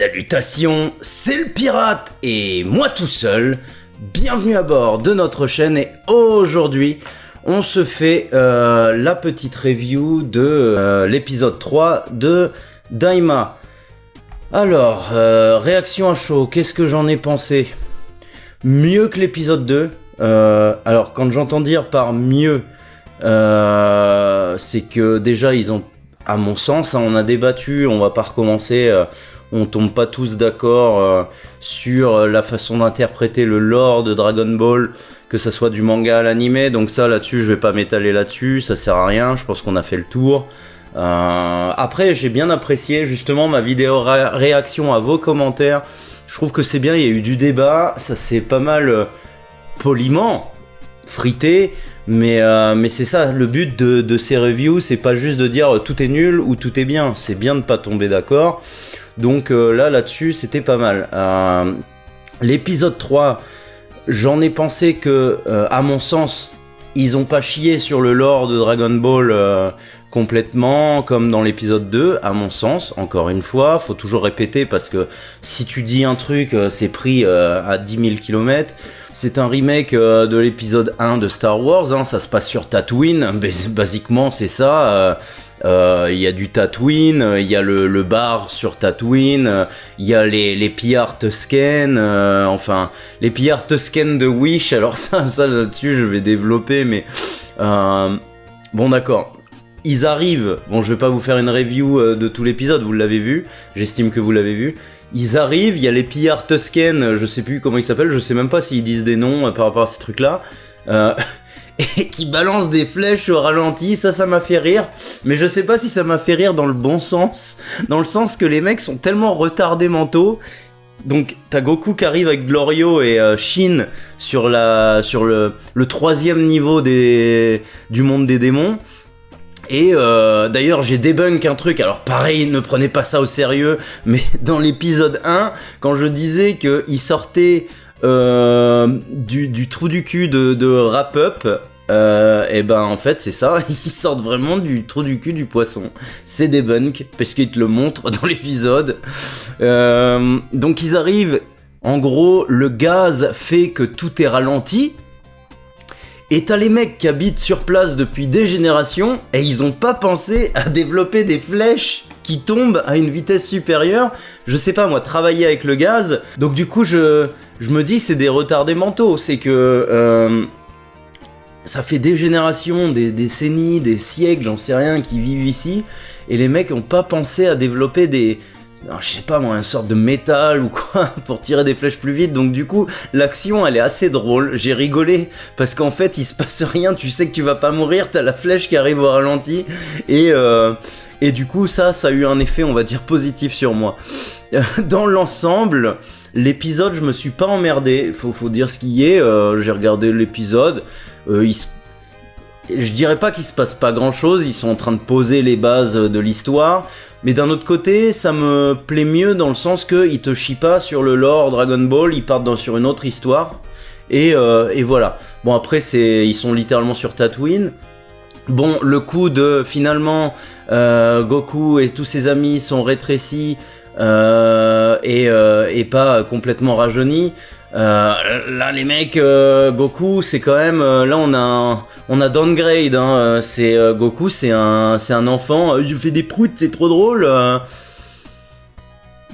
Salutations, c'est le pirate et moi tout seul. Bienvenue à bord de notre chaîne et aujourd'hui on se fait la petite review de l'épisode 3 de Daima. Alors, réaction à chaud, qu'est-ce que j'en ai pensé? Mieux que l'épisode 2. Alors quand j'entends dire par mieux, c'est que déjà ils ont, à mon sens, on a débattu, on va pas recommencer, on tombe pas tous d'accord sur la façon d'interpréter le lore de Dragon Ball, que ça soit du manga à l'animé, donc ça là-dessus je vais pas m'étaler là-dessus, ça sert à rien, je pense qu'on a fait le tour. Après j'ai bien apprécié justement ma vidéo réaction à vos commentaires, je trouve que c'est bien, il y a eu du débat, ça s'est pas mal poliment frité, mais c'est ça, le but de ces reviews, c'est pas juste de dire tout est nul ou tout est bien, c'est bien de pas tomber d'accord. Donc là-dessus, c'était pas mal. L'épisode 3, j'en ai pensé que, à mon sens, ils ont pas chié sur le lore de Dragon Ball complètement, comme dans l'épisode 2, à mon sens, encore une fois. Faut toujours répéter, parce que si tu dis un truc, c'est pris à 10 000 km. C'est un remake de l'épisode 1 de Star Wars, hein, ça se passe sur Tatooine, basiquement c'est ça. Il y a du Tatooine, il y a le bar sur Tatooine, il y a les pillards Tusken, enfin les pillards Tusken de Wish. Alors ça là-dessus je vais développer, mais bon d'accord. Ils arrivent, bon je vais pas vous faire une review de tout l'épisode, vous l'avez vu, j'estime que vous l'avez vu. Ils arrivent, il y a les pillards Tusken, je sais plus comment ils s'appellent, je sais même pas s'ils disent des noms par rapport à ces trucs là. Et qui balance des flèches au ralenti, ça m'a fait rire, mais je sais pas si ça m'a fait rire dans le bon sens, dans le sens que les mecs sont tellement retardés mentaux. Donc t'as Goku qui arrive avec Glorio et Shin sur le troisième niveau du monde des démons. Et d'ailleurs j'ai débunk un truc, alors pareil, ne prenez pas ça au sérieux, mais dans l'épisode 1, quand je disais qu'il sortait du trou du cul de Wrap Up, et ben en fait c'est ça, ils sortent vraiment du trou du cul du poisson. C'est débunk, parce qu'ils te le montrent dans l'épisode. Donc ils arrivent, en gros le gaz fait que tout est ralenti. Et t'as les mecs qui habitent sur place depuis des générations et ils ont pas pensé à développer des flèches qui tombent à une vitesse supérieure. Je sais pas moi, travailler avec le gaz. Donc du coup je me dis c'est des retardés mentaux. C'est que ça fait des générations, des décennies, des siècles, j'en sais rien, qui vivent ici. Et les mecs ont pas pensé à développer des... Alors, je sais pas moi, une sorte de métal ou quoi, pour tirer des flèches plus vite. Donc du coup, l'action elle est assez drôle, j'ai rigolé, parce qu'en fait il se passe rien, tu sais que tu vas pas mourir, t'as la flèche qui arrive au ralenti, et du coup ça a eu un effet on va dire positif sur moi. Dans l'ensemble, l'épisode je me suis pas emmerdé, faut dire ce qui est, j'ai regardé l'épisode, je dirais pas qu'il se passe pas grand chose, ils sont en train de poser les bases de l'histoire, mais d'un autre côté, ça me plaît mieux dans le sens qu'ils te chient pas sur le lore Dragon Ball, ils partent sur une autre histoire, et voilà. Bon après, ils sont littéralement sur Tatooine. Bon, le coup de finalement, Goku et tous ses amis sont rétrécis, et pas complètement rajeunis. Là les mecs, Goku c'est quand même, là on a downgrade, hein, c'est Goku c'est un enfant, il fait des proutes, c'est trop drôle.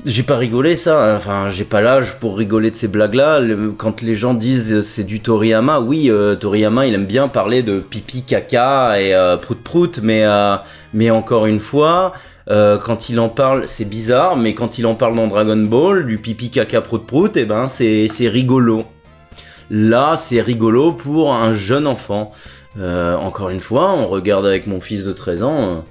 J'ai pas rigolé ça, enfin j'ai pas l'âge pour rigoler de ces blagues là. Quand les gens disent c'est du Toriyama, oui, Toriyama il aime bien parler de pipi caca et prout prout, mais encore une fois, quand il en parle, c'est bizarre, mais quand il en parle dans Dragon Ball, du pipi caca prout prout, et ben c'est rigolo. Là, c'est rigolo pour un jeune enfant. Encore une fois, on regarde avec mon fils de 13 ans,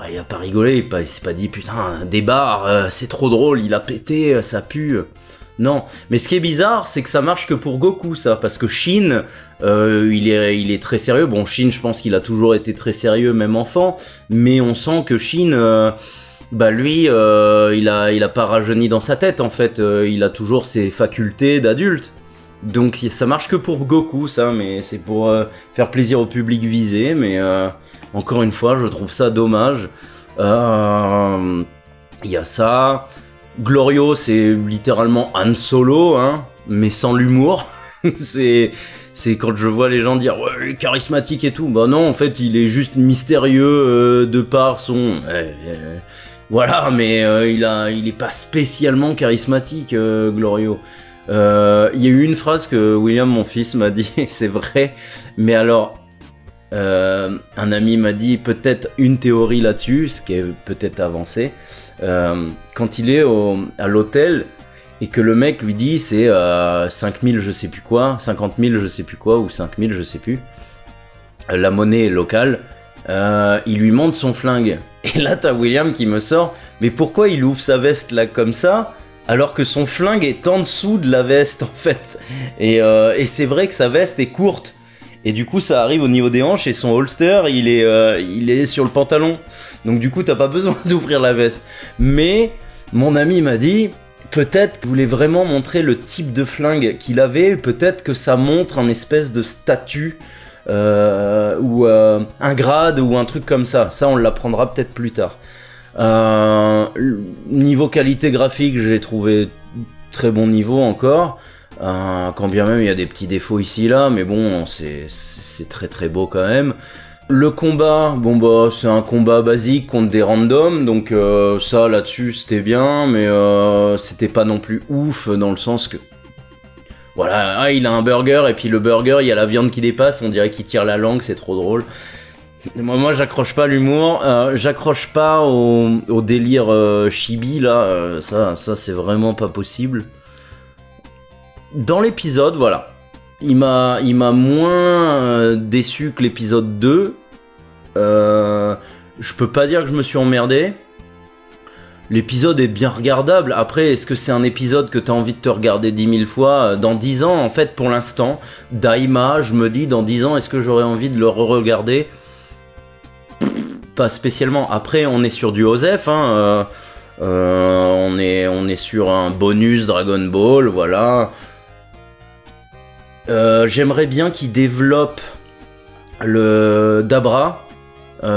il a pas rigolé, il s'est pas dit putain, des bars, c'est trop drôle, il a pété, ça pue. Non, mais ce qui est bizarre, c'est que ça marche que pour Goku, ça, parce que Shin, il est très sérieux. Bon, Shin, je pense qu'il a toujours été très sérieux, même enfant, mais on sent que Shin, lui, il a pas rajeuni dans sa tête, en fait, il a toujours ses facultés d'adulte. Donc ça marche que pour Goku, ça, mais c'est pour faire plaisir au public visé, mais encore une fois, je trouve ça dommage. Il y a ça... Glorio, c'est littéralement Han Solo, hein, mais sans l'humour. c'est quand je vois les gens dire ouais, il est charismatique et tout. Bah non, en fait, il est juste mystérieux de par son. Voilà, mais il est pas spécialement charismatique, Glorio. Il y a eu une phrase que William, mon fils, m'a dit, c'est vrai, mais alors, un ami m'a dit peut-être une théorie là-dessus, ce qui est peut-être avancé. Quand il est à l'hôtel et que le mec lui dit c'est 5000 je sais plus quoi, 50 000 je sais plus quoi, ou 5000 je sais plus, la monnaie locale, il lui montre son flingue. Et là t'as William qui me sort, mais pourquoi il ouvre sa veste là comme ça alors que son flingue est en dessous de la veste en fait. Et c'est vrai que sa veste est courte. Et du coup ça arrive au niveau des hanches et son holster il est sur le pantalon. Donc du coup t'as pas besoin d'ouvrir la veste. Mais mon ami m'a dit peut-être qu'il voulait vraiment montrer le type de flingue qu'il avait. Peut-être que ça montre un espèce de statut ou un grade ou un truc comme ça. Ça on l'apprendra peut-être plus tard. Niveau qualité graphique j'ai trouvé très bon niveau encore. Quand bien même il y a des petits défauts ici et là, mais bon, c'est très très beau quand même. Le combat, bon bah c'est un combat basique contre des randoms, donc ça là-dessus c'était bien, mais c'était pas non plus ouf dans le sens que voilà, il a un burger et puis le burger il y a la viande qui dépasse, on dirait qu'il tire la langue, c'est trop drôle. Moi j'accroche pas à l'humour, j'accroche pas au délire chibi là, ça c'est vraiment pas possible. Dans l'épisode, voilà, il m'a moins déçu que l'épisode 2. Je peux pas dire que je me suis emmerdé. L'épisode est bien regardable. Après, est-ce que c'est un épisode que t'as envie de te regarder 10 000 fois dans 10 ans, en fait, pour l'instant, Daima, je me dis, dans 10 ans, est-ce que j'aurais envie de le re-regarder ? Pas spécialement. Après, on est sur du Osef, hein. On est sur un bonus Dragon Ball, voilà. J'aimerais bien qu'ils développent le Dabra.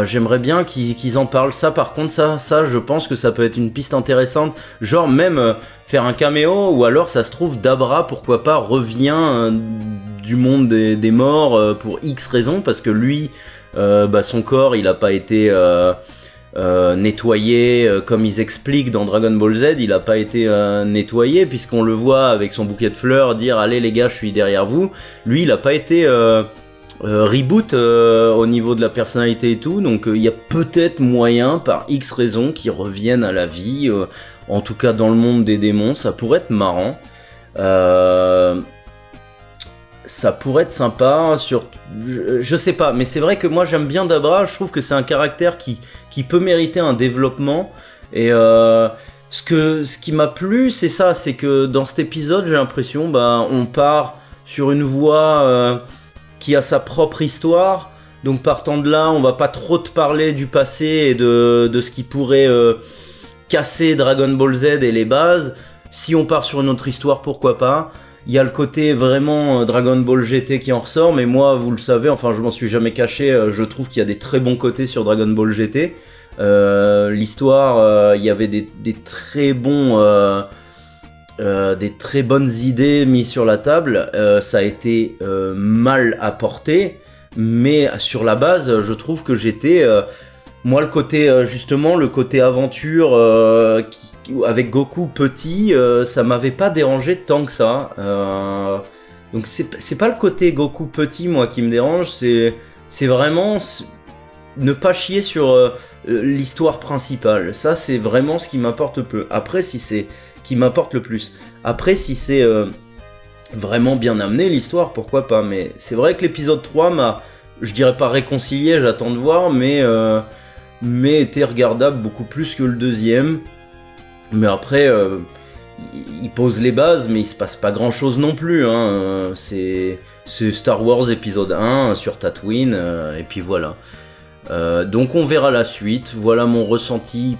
J'aimerais bien qu'ils en parlent. Ça, par contre, ça, je pense que ça peut être une piste intéressante. Genre même faire un caméo, ou alors ça se trouve Dabra, pourquoi pas, revient du monde des morts pour X raisons, parce que lui, son corps, il a pas été nettoyé comme ils expliquent dans Dragon Ball Z, il a pas été nettoyé puisqu'on le voit avec son bouquet de fleurs dire allez les gars je suis derrière vous. Lui il a pas été reboot au niveau de la personnalité et tout, donc il y a peut-être moyen par X raisons qu'il revienne à la vie, en tout cas dans le monde des démons, ça pourrait être marrant. Ça pourrait être sympa, je sais pas, mais c'est vrai que moi j'aime bien Dabra, je trouve que c'est un caractère qui peut mériter un développement, et ce qui m'a plu c'est ça, c'est que dans cet épisode j'ai l'impression on part sur une voie qui a sa propre histoire, donc partant de là on va pas trop te parler du passé et de ce qui pourrait casser Dragon Ball Z et les bases. Si on part sur une autre histoire, pourquoi pas. Il y a le côté vraiment Dragon Ball GT qui en ressort, mais moi, vous le savez, enfin je m'en suis jamais caché, je trouve qu'il y a des très bons côtés sur Dragon Ball GT. L'histoire, il y avait des très bons, des très bonnes idées mises sur la table. Ça a été mal apporté, mais sur la base, je trouve que j'étais... moi, le côté justement, le côté aventure avec Goku petit, ça m'avait pas dérangé tant que ça. Donc c'est pas le côté Goku petit moi qui me dérange, c'est vraiment ne pas chier sur l'histoire principale. Ça c'est vraiment ce qui m'apporte le plus. Après si c'est qui m'apporte le plus. Après si c'est vraiment bien amené l'histoire, pourquoi pas. Mais c'est vrai que l'épisode 3 m'a, je dirais pas réconcilié, j'attends de voir, mais était regardable beaucoup plus que le deuxième. Mais après, il pose les bases, mais il se passe pas grand chose non plus, hein. C'est Star Wars épisode 1 sur Tatooine, et puis voilà. Donc on verra la suite, voilà mon ressenti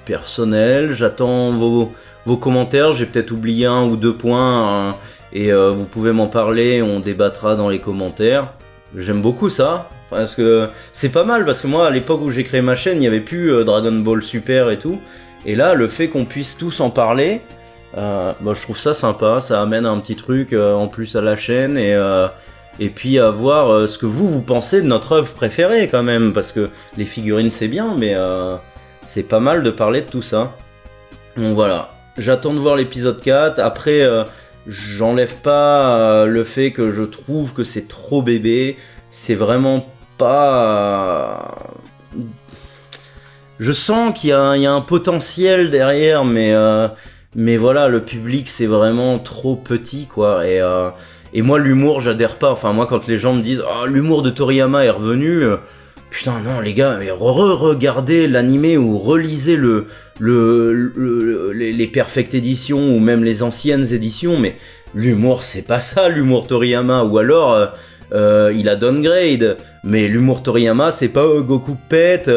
personnel, j'attends vos commentaires, j'ai peut-être oublié un ou deux points, et vous pouvez m'en parler, on débattra dans les commentaires. J'aime beaucoup ça, parce que c'est pas mal, parce que moi à l'époque où j'ai créé ma chaîne, il n'y avait plus Dragon Ball Super et tout, Et là, le fait qu'on puisse tous en parler, je trouve ça sympa, ça amène un petit truc en plus à la chaîne, et puis à voir ce que vous pensez de notre œuvre préférée quand même, parce que les figurines c'est bien, mais c'est pas mal de parler de tout ça. Donc voilà, j'attends de voir l'épisode 4, après j'enlève pas le fait que je trouve que c'est trop bébé, c'est vraiment pas... Je sens qu'il y a un potentiel derrière, mais voilà, le public c'est vraiment trop petit quoi, et moi l'humour j'adhère pas, enfin moi quand les gens me disent « Ah, l'humour de Toriyama est revenu », putain non les gars, mais regardez l'animé ou relisez les Perfect Editions ou même les anciennes éditions, mais l'humour c'est pas ça l'humour Toriyama, ou alors il a downgrade, mais l'humour Toriyama c'est pas Goku pète,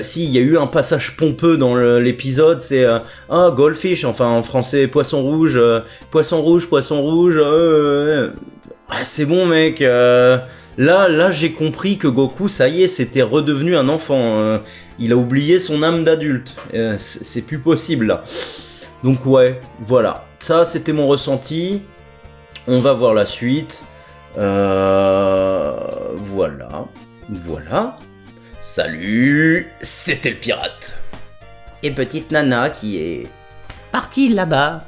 si il y a eu un passage pompeux dans l'épisode, c'est Goldfish, enfin en français poisson rouge, c'est bon mec, Là, j'ai compris que Goku, ça y est, c'était redevenu un enfant. Il a oublié son âme d'adulte. C'est plus possible, là. Donc ouais, voilà. Ça, c'était mon ressenti. On va voir la suite. Voilà. Salut, c'était le pirate. Et petite Nana qui est partie là-bas.